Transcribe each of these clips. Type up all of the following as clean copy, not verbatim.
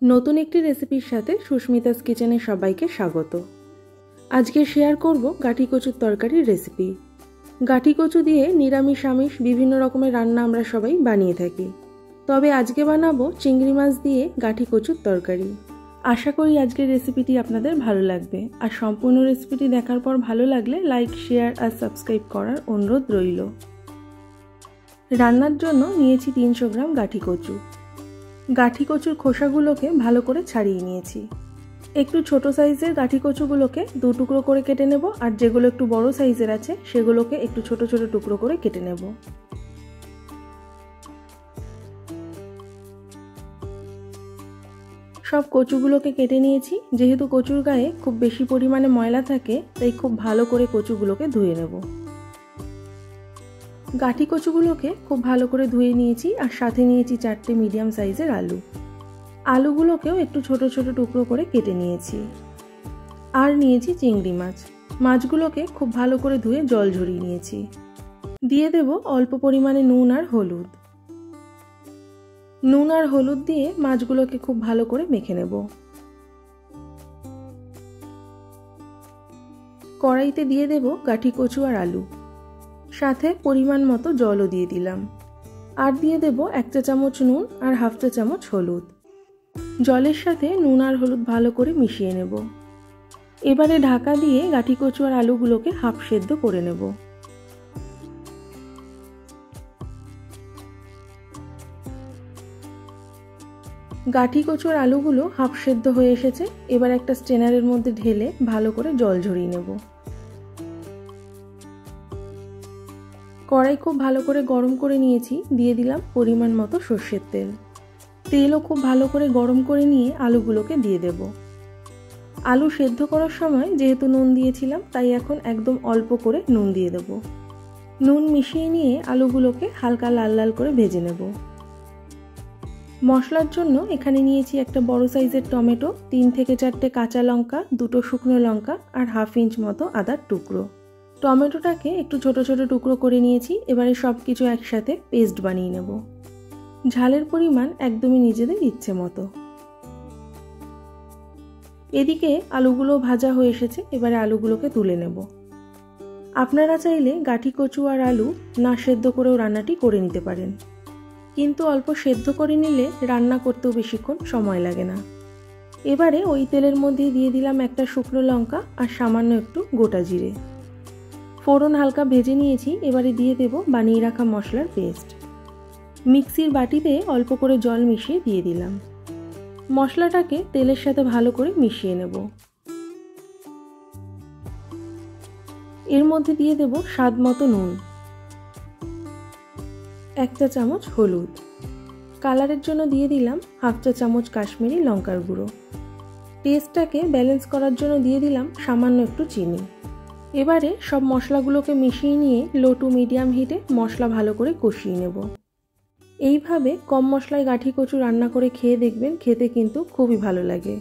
নতুন একটি রেসিপির সাথে সুস্মিতাস কিচেনে সবাইকে স্বাগত। আজকে শেয়ার করব গাঠি কচুর তরকারির রেসিপি। গাঠি কচু দিয়ে নিরামিষ আমিষ বিভিন্ন রকমের রান্না আমরা সবাই বানিয়ে থাকি, তবে আজকে বানাবো চিংড়ি মাছ দিয়ে গাঠি কচুর তরকারি। আশা করি আজকের রেসিপিটি আপনাদের ভালো লাগবে, আর সম্পূর্ণ রেসিপিটি দেখার পর ভালো লাগলে লাইক, শেয়ার আর সাবস্ক্রাইব করার অনুরোধ রইল। রান্নার জন্য নিয়েছি 300 গ্রাম গাঠি কচু। গাঠি কচুর খোসাগুলোকে ভালো করে ছাড়িয়ে নিয়েছি। একটু ছোট সাইজের গাঠি কচুগুলোকে 2 টুকরো করে কেটে নেব, আর যেগুলো একটু বড় সাইজের আছে সেগুলোকে একটু ছোট ছোট টুকরো করে কেটে নেব। সব কচুগুলোকে কেটে নিয়েছি। যেহেতু কচুর গায়ে খুব বেশি পরিমাণে ময়লা থাকে, তাই খুব ভালো করে কচুগুলোকে ধুয়ে নেব। গাঠি কচুগুলোকে খুব ভালো করে ধুয়ে নিয়েছি, আর সাথে নিয়েছি 4টে মিডিয়াম সাইজের আলু। আলুগুলোকেও একটু ছোট ছোট টুকরো করে কেটে নিয়েছি। আর নিয়েছি চিংড়ি মাছ। মাছগুলোকে খুব ভালো করে ধুয়ে জল ঝরিয়ে নিয়েছি। দিয়ে দেব অল্প পরিমাণে নুন আর হলুদ। নুন আর হলুদ দিয়ে মাছগুলোকে খুব ভালো করে মেখে নেব। কড়াইতে দিয়ে দেব গাঠি কচু আর আলু, সাথে পরিমাণ মতো জলও দিয়ে দিলাম। আর দিয়ে দেব 1 চা চামচ নুন আর 1/2 চা চামচ হলুদ। জলের সাথে নুন আর হলুদ ভালো করে মিশিয়ে নেব। এবারে ঢাকা দিয়ে গাঠি কচু আর আলুগুলোকে হাফ সেদ্ধ করে নেব। গাঠি কচু আর আলুগুলো হাফ সেদ্ধ হয়ে এসেছে। এবার একটা স্ট্রেনারের মধ্যে ঢেলে ভালো করে জল ঝরিয়ে নেব। কড়াই খুব ভালো করে গরম করে নিয়েছি। দিয়ে দিলাম পরিমাণ মতো সর্ষের তেল। তেলও খুব ভালো করে গরম করে নিয়ে আলুগুলোকে দিয়ে দেব। আলু সেদ্ধ করার সময় যেহেতু নুন দিয়েছিলাম, তাই এখন একদম অল্প করে নুন দিয়ে দেব। নুন মিশিয়ে নিয়ে আলুগুলোকে হালকা লাল লাল করে ভেজে নেব। মশলার জন্য এখানে নিয়েছি একটা বড় সাইজের টমেটো, 3 থেকে 4টে কাঁচা লঙ্কা, 2টো শুকনো লঙ্কা আর 1/2 ইঞ্চ মতো আদার টুকরো। টমেটোটাকে একটু ছোট ছোট টুকরো করে নিয়েছি। এবারে সব কিছু একসাথে পেস্ট বানিয়ে নেব। ঝালের পরিমাণ একদমই নিজেদের ইচ্ছে মতো। এদিকে আলুগুলো ভাজা হয়ে এসেছে। এবারে আলুগুলোকে তুলে নেব। আপনারা চাইলে গাঠি কচু আর আলু না সেদ্ধ করেও রান্নাটি করে নিতে পারেন, কিন্তু অল্প সেদ্ধ করে নিলে রান্না করতেও বেশিক্ষণ সময় লাগে না। এবারে ওই তেলের মধ্যে দিয়ে দিলাম একটা শুকনো লঙ্কা আর সামান্য একটু গোটা জিরে। ফোড়ন হালকা ভেজে নিয়েছি। এবারে দিয়ে দেব বানিয়ে রাখা মশলার পেস্ট। মিক্সির বাটিতে অল্প করে জল মিশিয়ে দিয়ে দিলাম। মশলাটাকে তেলের সাথে ভালো করে মিশিয়ে নেব। এর মধ্যে দিয়ে দেব স্বাদ মতো নুন, 1 চা চামচ হলুদ, কালারের জন্য দিয়ে দিলাম 1/2 চা চামচ কাশ্মীরি লঙ্কার গুঁড়ো। টেস্টটাকে ব্যালেন্স করার জন্য দিয়ে দিলাম সামান্য একটু চিনি। এবারে সব মশলাগুলোকে মিশিয়ে নিয়ে লো টু মিডিয়াম হিটে মশলা ভালো করে কষিয়ে নেব। এইভাবে কম মশলায় গাঠি কচু রান্না করে খেয়ে দেখবেন, খেতে কিন্তু খুবই ভালো লাগে।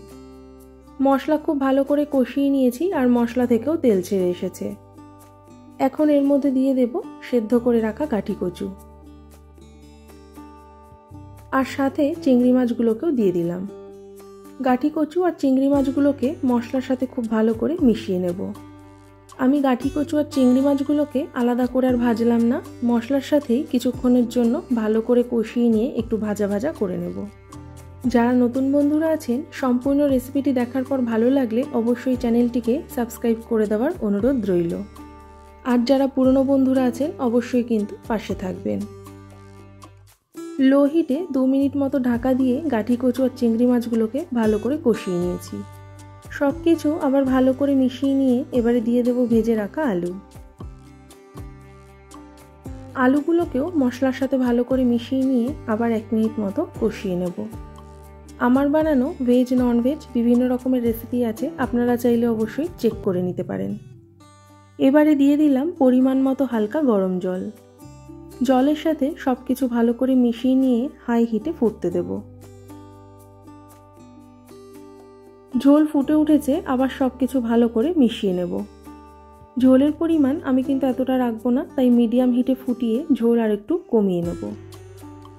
মশলা খুব ভালো করে কষিয়ে নিয়েছি, আর মশলা থেকেও তেল ছেড়ে এসেছে। এখন এর মধ্যে দিয়ে দেব সেদ্ধ করে রাখা গাঠি কচু, আর সাথে চিংড়ি মাছগুলোকেও দিয়ে দিলাম। গাঠি কচু আর চিংড়ি মাছগুলোকে মশলার সাথে খুব ভালো করে মিশিয়ে নেব। আমি গাঠি কচু আর চিংড়ি মাছগুলোকে আলাদা করে আর ভাজলাম না, মশলার সাথেই কিছুক্ষণের জন্য ভালো করে কষিয়ে নিয়ে একটু ভাজা ভাজা করে নেব। যারা নতুন বন্ধুরা আছেন, সম্পূর্ণ রেসিপিটি দেখার পর ভালো লাগলে অবশ্যই চ্যানেলটিকে সাবস্ক্রাইব করে দেওয়ার অনুরোধ রইল। আর যারা পুরনো বন্ধুরা আছেন অবশ্যই কিন্তু পাশে থাকবেন। লো হিটে 2 মিনিট মতো ঢাকা দিয়ে গাঠি কচু আর চিংড়ি মাছগুলোকে ভালো করে কষিয়ে নিয়েছি। সব কিছু আবার ভালো করে মিশিয়ে নিয়ে এবারে দিয়ে দেব ভেজে রাখা আলু। আলুগুলোকেও মশলার সাথে ভালো করে মিশিয়ে নিয়ে আবার 1 মিনিট মতো কষিয়ে নেব। আমার বানানো ভেজ নন ভেজ বিভিন্ন রকমের রেসিপি আছে, আপনারা চাইলে অবশ্যই চেক করে নিতে পারেন। এবারে দিয়ে দিলাম পরিমাণ মতো হালকা গরম জল। জলের সাথে সব কিছু ভালো করে মিশিয়ে নিয়ে হাই হিটে ফুটতে দেব। ঝোল ফুটে উঠেছে, আবার সব কিছু ভালো করে মিশিয়ে নেব। ঝোলের পরিমাণ আমি কিন্তু এতটা রাখবো না, তাই মিডিয়াম হিটে ফুটিয়ে ঝোল আর একটু কমিয়ে নেব।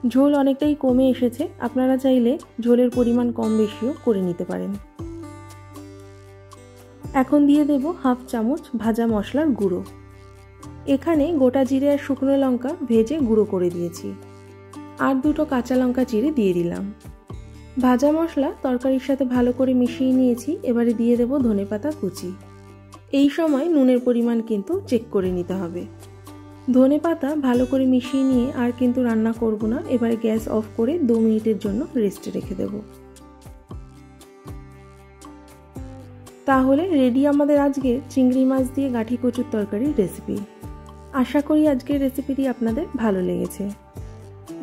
ঝোল অনেকটাই কমে এসেছে, আপনারা চাইলে ঝোলের পরিমাণ কম বেশিও করে নিতে পারেন। এখন দিয়ে দেব হাফ চামচ ভাজা মশলার গুঁড়ো। এখানে গোটা জিরে আর শুকনো লঙ্কা ভেজে গুঁড়ো করে দিয়েছি। আর দুটো কাঁচা লঙ্কা চিড়ে দিয়ে দিলাম। ভাজা মশলা তরকারির সাথে ভালো করে মিশিয়ে নিয়েছি। এবারে দিয়ে দেব ধনেপাতা কুচি। এই সময় নুনের পরিমাণ কিন্তু চেক করে নিতে হবে। ধনেপাতা ভালো করে মিশিয়ে নিয়ে আর কিন্তু রান্না করব না। এবারে গ্যাস অফ করে 2 মিনিটের জন্য রেস্টে রেখে দেব। তাহলে রেডি আমাদের আজকের চিংড়ি মাছ দিয়ে গাঠি কচুর তরকারির রেসিপি। আশা করি আজকের রেসিপিটি আপনাদের ভালো লেগেছে।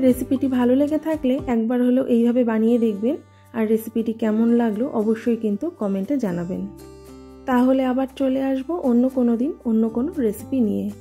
রেসিপিটি ভালো লেগে থাকলে একবার হলেও এইভাবে বানিয়ে দেখবেন, আর রেসিপিটি কেমন লাগলো অবশ্যই কিন্তু কমেন্টে জানাবেন। তাহলে আবার চলে আসবো অন্য কোনো দিন অন্য কোনো রেসিপি নিয়ে।